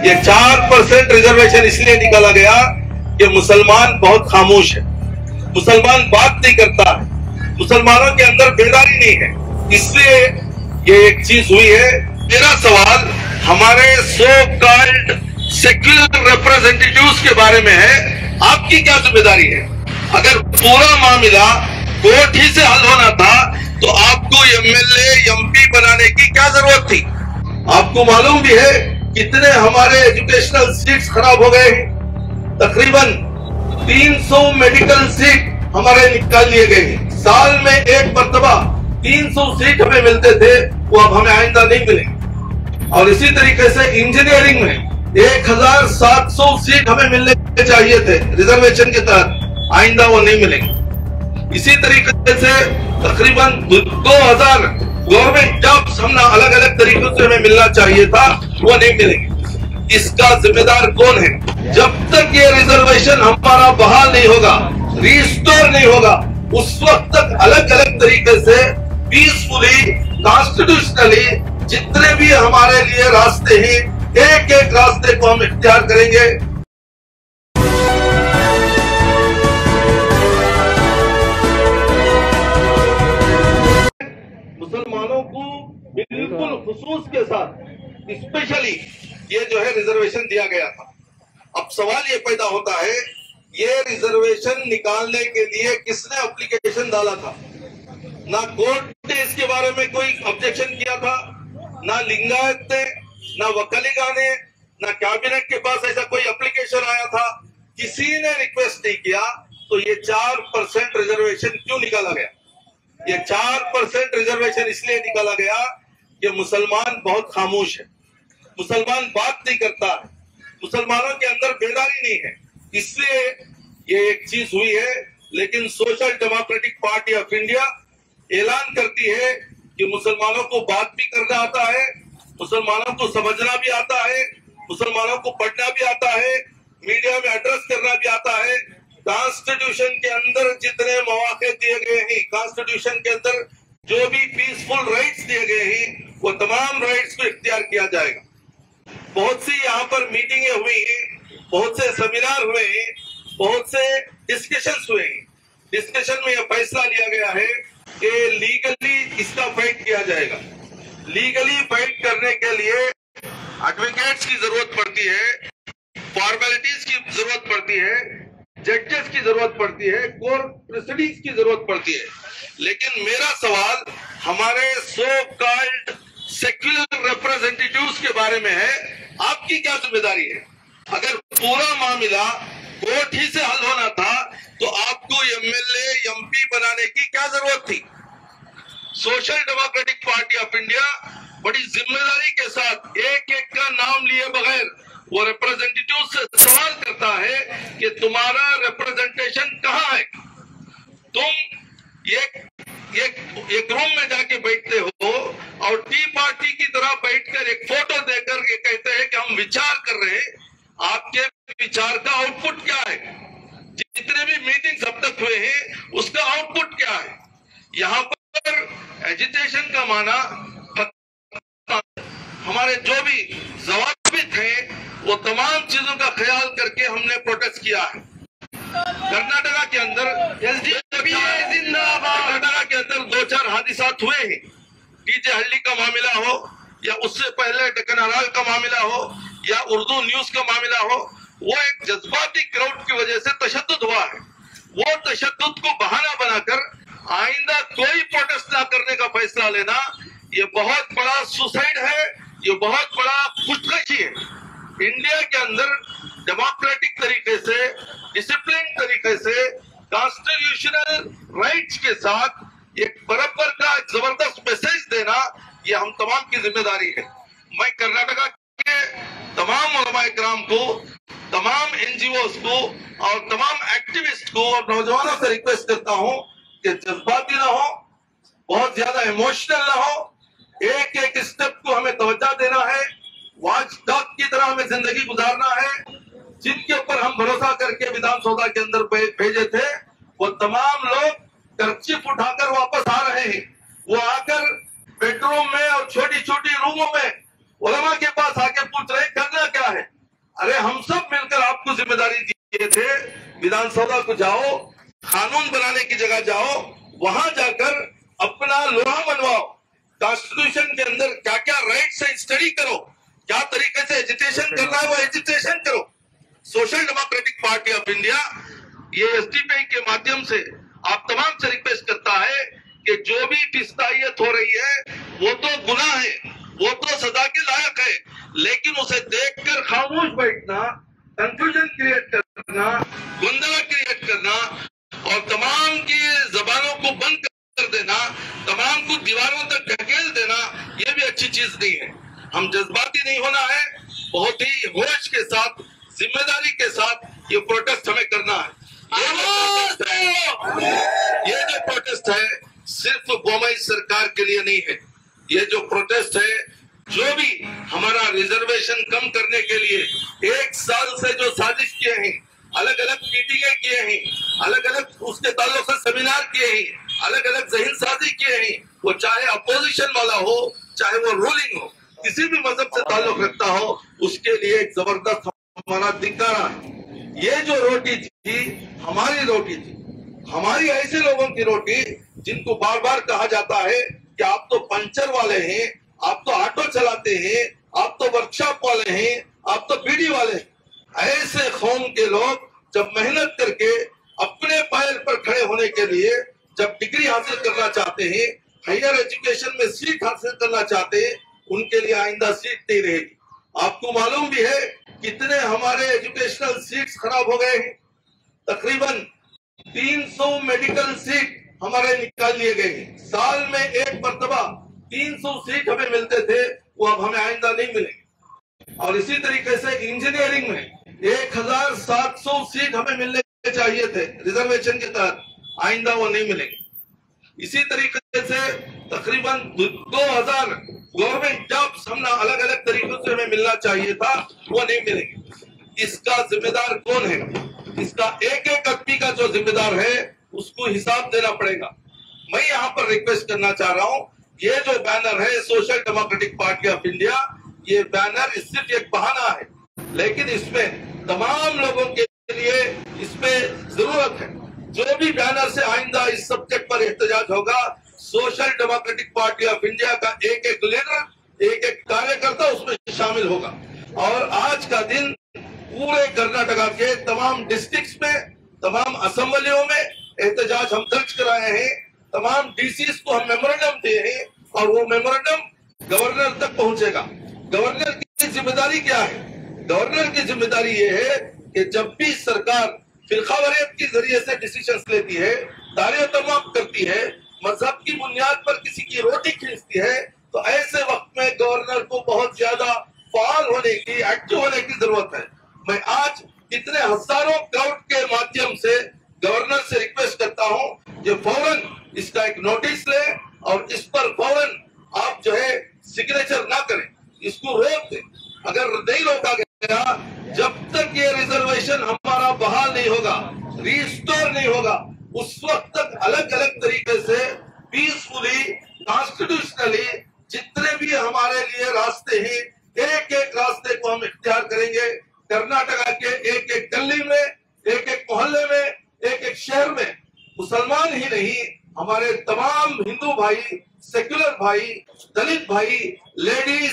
ये 4% रिजर्वेशन इसलिए निकाला गया कि मुसलमान बहुत खामोश है, मुसलमान बात नहीं करता है, मुसलमानों के अंदर बेदारी नहीं है, इसलिए ये एक चीज हुई है। मेरा सवाल हमारे सो कॉल्ड सेक्युलर रिप्रेजेंटेटिव्स के बारे में है, आपकी क्या जिम्मेदारी है? अगर पूरा मामला कोर्ट ही से हल होना था तो आपको एमएलए एमपी बनाने की क्या जरूरत थी? आपको मालूम भी है कितने हमारे एजुकेशनल सीट्स खराब हो गए हैं। तकरीबन 300 मेडिकल सीट हमारे निकाल लिए गए हैं। साल में एक मरतबा 300 सीट हमें मिलते थे, वो अब हमें आइंदा नहीं मिलेंगे। और इसी तरीके से इंजीनियरिंग में 1700 सीट हमें मिलने चाहिए थे रिजर्वेशन के तहत, आइंदा वो नहीं मिलेंगे। इसी तरीके से तकरीबन 2000 गवर्नमेंट जॉब्स हम अलग अलग तरीकों से हमें मिलना चाहिए था, वो नहीं मिलेंगे। इसका जिम्मेदार कौन है? जब तक ये रिजर्वेशन हमारा बहाल नहीं होगा, रिस्टोर नहीं होगा, उस वक्त तक अलग अलग तरीके से पीसफुली कॉन्स्टिट्यूशनली जितने भी हमारे लिए रास्ते हैं, एक एक रास्ते को हम इख्तियार करेंगे। मुसलमानों को बिल्कुल खुसूस के साथ स्पेशली ये जो है रिजर्वेशन दिया गया था। अब सवाल ये पैदा होता है, ये रिजर्वेशन निकालने के लिए किसने एप्लीकेशन डाला था? ना कोर्ट ने इसके बारे में कोई ऑब्जेक्शन किया था, ना लिंगायत ने, ना वकलीगा ने, ना कैबिनेट के पास ऐसा कोई एप्लीकेशन आया था, किसी ने रिक्वेस्ट नहीं किया। तो ये 4% रिजर्वेशन क्यों निकाला गया? ये 4% रिजर्वेशन इसलिए निकाला गया कि मुसलमान बहुत खामोश है, मुसलमान बात नहीं करता है, मुसलमानों के अंदर बेदारी नहीं है, इसलिए ये एक चीज हुई है। लेकिन social democratic party of India ऐलान करती है कि मुसलमानों को बात भी करना आता है, मुसलमानों को समझना भी आता है, मुसलमानों को पढ़ना भी आता है, मीडिया में एड्रेस करना भी आता है। कॉन्स्टिट्यूशन के अंदर जितने मौके दिए गए हैं, कॉन्स्टिट्यूशन के अंदर जो भी पीसफुल राइट्स दिए गए हैं, वो तमाम राइट्स को इख्तियार किया जाएगा। बहुत सी यहाँ पर मीटिंगें हुई हैं, बहुत से सेमिनार हुए हैं, बहुत से डिस्कशंस हुए हैं। डिस्कशन में यह फैसला लिया गया है कि लीगली इसका फाइट किया जाएगा। लीगली फाइट करने के लिए एडवोकेट्स की जरूरत पड़ती है, फॉर्मेलिटीज की जरूरत पड़ती है, जजेस की जरूरत पड़ती है, कोर्ट प्रोसीडिंग्स की जरूरत पड़ती है। लेकिन मेरा सवाल हमारे सो कॉल्ड सेक्युलर रिप्रेजेंटेटिव्स के बारे में है, आपकी क्या जिम्मेदारी है? अगर पूरा मामला कोर्ट ही से हल होना था तो आपको एमएलए एमपी बनाने की क्या जरूरत थी? Social democratic party of India बड़ी जिम्मेदारी के साथ एक एक का नाम लिए बगैर वो रिप्रेजेंटेटिव से सवाल करता है कि तुम्हारा रिप्रेजेंटेशन कहाँ है? तुम एक रूम में जाके बैठते हो और टी पार्टी की तरह बैठकर एक फोटो देकर ये कहते हैं कि हम विचार कर रहे हैं। आपके विचार का आउटपुट क्या है? जितने भी मीटिंग्स अब तक हुए हैं उसका आउटपुट क्या है? यहाँ पर एजिटेशन का माना हमारे जो भी जवाबित हैं वो तमाम चीजों का ख्याल करके हमने प्रोटेस्ट किया है। कर्नाटका के अंदर कर्नाटका के अंदर 2-4 हादिसात हुए हैं। टीजे हल्ली का मामला हो या उससे पहले डेक्कन हराल्ड का मामला हो या उर्दू न्यूज का मामला हो, वो एक जज्बाती क्राउड की वजह से तशद्दुद हुआ है। वो तशद्दुद को बहाना बनाकर आइंदा कोई प्रोटेस्ट ना करने का फैसला लेना, ये बहुत बड़ा सुसाइड है, ये बहुत बड़ा खुदकशी है। इंडिया के अंदर डेमोक्रेटिक तरीके से, डिसिप्लिन तरीके से, कॉन्स्टिट्यूशनल राइट्स के साथ एक बराबर का जबरदस्त मैसेज देना, ये हम तमाम की जिम्मेदारी है। मैं कर्नाटका के तमाम उलमाए किराम को, तमाम एनजीओस को और तमाम एक्टिविस्ट को और नौजवानों से रिक्वेस्ट करता हूं कि जज्बाती ना हो, बहुत ज्यादा इमोशनल ना हो, एक एक स्टेप को हमें तवज्जो देना है, वॉच डॉग की तरह हमें जिंदगी गुजारना है। जिनके ऊपर हम भरोसा करके विधानसभा के अंदर भेजे थे, वो तमाम लोग कर्चिफ उठाकर वापस आ रहे हैं। वो आकर बेडरूम में और छोटी छोटी रूमों में उलमा के पास आके पूछ रहे करना क्या है, अरे हम सब मिलकर आपको जिम्मेदारी दिए थे, विधानसभा को जाओ, कानून बनाने की जगह जाओ, वहां जाकर अपना लोहा मनवाओ, कॉन्स्टिट्यूशन के अंदर क्या क्या राइट्स है स्टडी करो, क्या तरीके से एजुटेशन करना है वो एजुटेशन करो। Social democratic party of India ये एसडीपीआई के माध्यम से आप तमाम से रिक्वेस्ट करता है कि जो भी फिस्तायत हो रही है वो तो गुनाह है, वो तो सजा के लायक है, लेकिन उसे देखकर खामोश बैठना, कंफ्यूजन क्रिएट करना, गोंदला क्रिएट करना और तमाम की जबानों को बंद कर देना, तमाम को दीवारों तक ढकेल देना, ये भी अच्छी चीज नहीं है। हम जज्बाती नहीं होना है, बहुत ही होश के साथ, जिम्मेदारी के साथ ये प्रोटेस्ट हमें करना है। ये जो प्रोटेस्ट है सिर्फ बोमई सरकार के लिए नहीं है, ये जो प्रोटेस्ट है, जो भी हमारा रिजर्वेशन कम करने के लिए 1 साल से जो साजिश किए हैं, अलग अलग मीटिंगें किए हैं, अलग अलग उसके ताल्लुक से सेमिनार किए हैं, अलग अलग जहीनसाजी किए हैं, वो चाहे अपोजिशन वाला हो चाहे वो रूलिंग हो, किसी भी मजहब से ताल्लुक रखता हो, उसके लिए एक जबरदस्त हमारा धिक्कार है। ये जो रोटी थी हमारी रोटी थी, हमारी ऐसे लोगों की रोटी जिनको बार बार कहा जाता है कि आप तो पंचर वाले हैं, आप तो ऑटो चलाते हैं, आप तो वर्कशॉप वाले हैं, आप तो बीड़ी वाले हैं। ऐसे कौम के लोग जब मेहनत करके अपने पैर पर खड़े होने के लिए जब डिग्री हासिल करना चाहते हैं, हायर एजुकेशन में सीट हासिल करना चाहते हैं, उनके लिए आइंदा सीट नहीं रहेगी। आपको मालूम भी है कितने हमारे एजुकेशनल सीट्स खराब हो गए हैं। तकरीबन 300 मेडिकल सीट हमारे निकाल लिए गए हैं। साल में एक मरतबा 300 सीट हमें मिलते थे, वो अब हमें आइंदा नहीं मिलेंगे। और इसी तरीके से इंजीनियरिंग में 1700 सीट हमें मिलने चाहिए थे रिजर्वेशन के तहत, आइंदा वो नहीं मिलेंगे। इसी तरीके से तकरीबन 2000 गवर्नमेंट जॉब्स हमने अलग अलग तरीकों से हमें मिलना चाहिए था, वो नहीं मिलेंगे। इसका जिम्मेदार कौन है? इसका एक एक आदमी का जो जिम्मेदार है उसको हिसाब देना पड़ेगा। मैं यहाँ पर रिक्वेस्ट करना चाह रहा हूँ, ये जो बैनर है social democratic party of India, ये बैनर सिर्फ एक बहाना है, लेकिन इसमें तमाम लोगों के लिए इसमें जरूरत है। जो भी बैनर से आइंदा इस सब्जेक्ट पर एहतजाज होगा, social democratic party of India का एक एक लीडर, एक एक कार्यकर्ता उसमें शामिल होगा। और आज का दिन पूरे कर्नाटका के तमाम डिस्ट्रिक्ट्स में, तमाम असेंबलियों में एहतजाज हम दर्ज कराए हैं, तमाम डीसीज को हम मेमोरेंडम दिए हैं और वो मेमोरेंडम गवर्नर तक पहुंचेगा। गवर्नर की जिम्मेदारी क्या है? गवर्नर की जिम्मेदारी ये है कि जब भी सरकार फिरकावारियत के जरिए से डिसीजंस लेती है, दायरे तमाम करती है, मजहब की बुनियाद पर किसी की रोटी खींचती है, तो ऐसे वक्त में गवर्नर को बहुत ज्यादा फाल होने की, एक्टिव होने की जरूरत है। मैं आज इतने हजारों क्राउड के माध्यम से गवर्नर से रिक्वेस्ट करता हूं कि फौरन इसका एक नोटिस ले और इस पर फौरन आप जो है सिग्नेचर ना करें, इसको रोक दें। अगर नहीं रोका गया, जब तक ये रिजर्वेशन हमारा बहाल नहीं होगा, रिस्टोर नहीं होगा, उस वक्त तक अलग अलग तरीके से पीसफुली, कॉन्स्टिट्यूशनली जितने भी हमारे लिए रास्ते हैं, एक एक रास्ते को हम इख्तियार करेंगे। कर्नाटका के एक एक गली में, एक एक मोहल्ले में, एक एक शहर में मुसलमान ही नहीं, हमारे तमाम हिंदू भाई, सेक्युलर भाई, दलित भाई, लेडीज,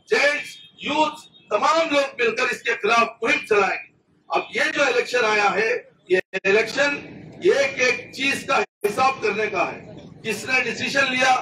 जेंट्स, यूथ, तमाम लोग मिलकर इसके खिलाफ मुहिम चलाएंगे। अब ये जो इलेक्शन आया है, ये इलेक्शन एक एक चीज का हिसाब करने का है। किसने डिसीजन लिया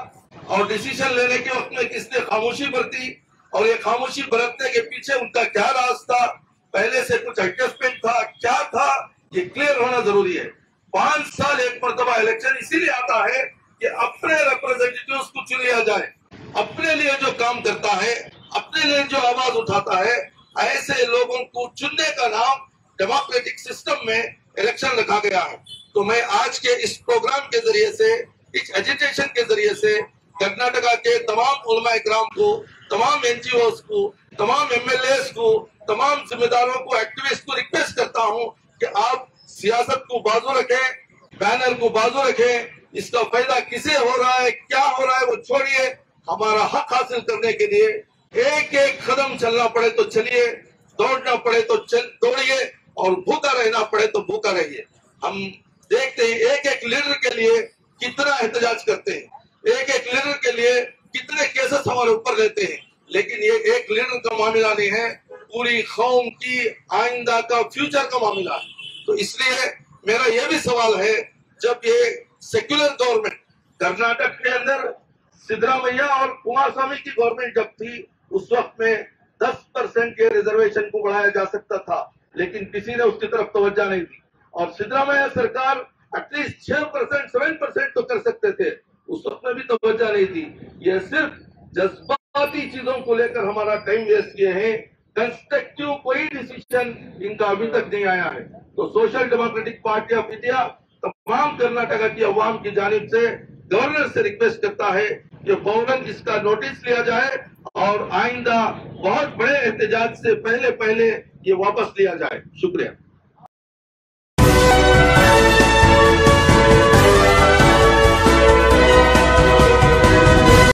और डिसीजन लेने के वक्त में किसने खामोशी बरती, और ये खामोशी बरतने के पीछे उनका क्या राज था, पहले से कुछ एडजस्टमेंट था, क्या था, ये क्लियर होना जरूरी है। 5 साल एक मरतबा इलेक्शन इसीलिए आता है कि अपने रिप्रेजेंटेटिव्स को चुन लिया जाए। अपने लिए जो काम करता है, अपने लिए जो आवाज उठाता है, ऐसे लोगों को चुनने का नाम डेमोक्रेटिक सिस्टम में इलेक्शन रखा गया है। तो मैं आज के इस प्रोग्राम के जरिए से, इस एजिटेशन के जरिए से कर्नाटका के तमाम उलमा इकराम को, तमाम एनजीओस को, तमाम एमएलएस को, तमाम जिम्मेदारों को, एक्टिविस्ट को रिक्वेस्ट करता हूं कि आप सियासत को बाजू रखें, बैनर को बाजू रखें। इसका फायदा किसे हो रहा है, क्या हो रहा है, वो छोड़िए। हमारा हक हासिल करने के लिए एक एक कदम चलना पड़े तो चलिए। दौड़ना पड़े तो चल दौड़िए और भूखा रहना पड़े तो भूखा रहिए। हम देखते हैं एक एक लीडर के लिए कितना एहतजाज करते हैं, एक एक लीडर के लिए कितने केसेस हमारे ऊपर लेते हैं, लेकिन ये एक लीडर का मामला नहीं है, पूरी कौम की आइंदा का फ्यूचर का मामला है। तो इसलिए मेरा यह भी सवाल है, जब ये सेक्युलर गवर्नमेंट कर्नाटक के अंदर सिद्धरामैया और कुमारस्वामी की गवर्नमेंट जब थी, उस वक्त में 10% के रिजर्वेशन को बढ़ाया जा सकता था, लेकिन किसी ने उसकी तरफ तवज्जो नहीं दी। और सिद्धरामैया सरकार एटलीस्ट 6%, 7% तो कर सकते थे, उस वक्त में भी तवज्जो नहीं दी। ये सिर्फ जज्बाती चीजों को लेकर हमारा टाइम वेस्ट किए हैं, कंस्ट्रक्टिव कोई डिसीजन इनका अभी तक नहीं आया है। तो social democratic party of India तमाम कर्नाटका की अवाम की जानिब से गवर्नर से रिक्वेस्ट करता है कि फौरन इसका नोटिस लिया जाए और आइंदा बहुत बड़े एहतजाज से पहले ये वापस लिया जाए। शुक्रिया।